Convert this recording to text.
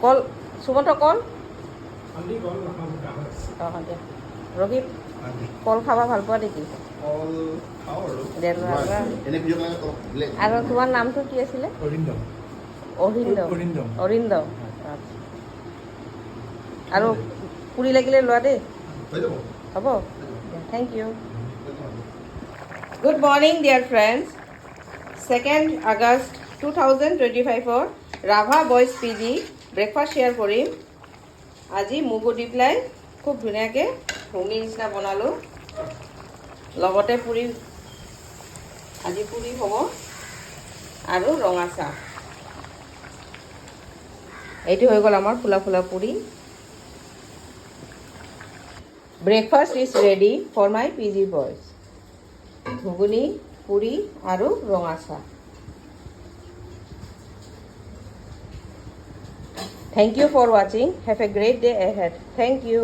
কল সুমন্ত কল আমি কল নাখাওঁ অঁ দিয়া ৰহিত কল খাব ভাল পোৱা নেকি কল খাওঁ আৰু দে ভাল পোৱা এনে ভিডিঅ' বনালে কল বেলেগ আৰু তোমাৰ নামটো কি আছিলে অৰিন্দম অৰিন্দম অৰিন্দম। অৰিন্দম আচ্ছা আৰু পুৰি লাগিলে লোৱা দেই হৈ যাব হ'ব thank you good morning dear friends 2nd আগষ্ট 2025 Rabha boys PG breakfast share কৰিম আজি মগু দি পেলাই খুব ধুনীয়াকৈ ঘুগনি নিচিনা বনালোঁ লগতে পুৰি আজি পুৰি হ'ব আৰু ৰঙা চাহ এইটো হৈ গ'ল আমাৰ ফুলা ফুলা পুৰি breakfast is ready for my PG boys ঘুগুনি পুৰি আৰু ৰঙা চাহ Thank you for watching. Have a great day ahead. Thank you.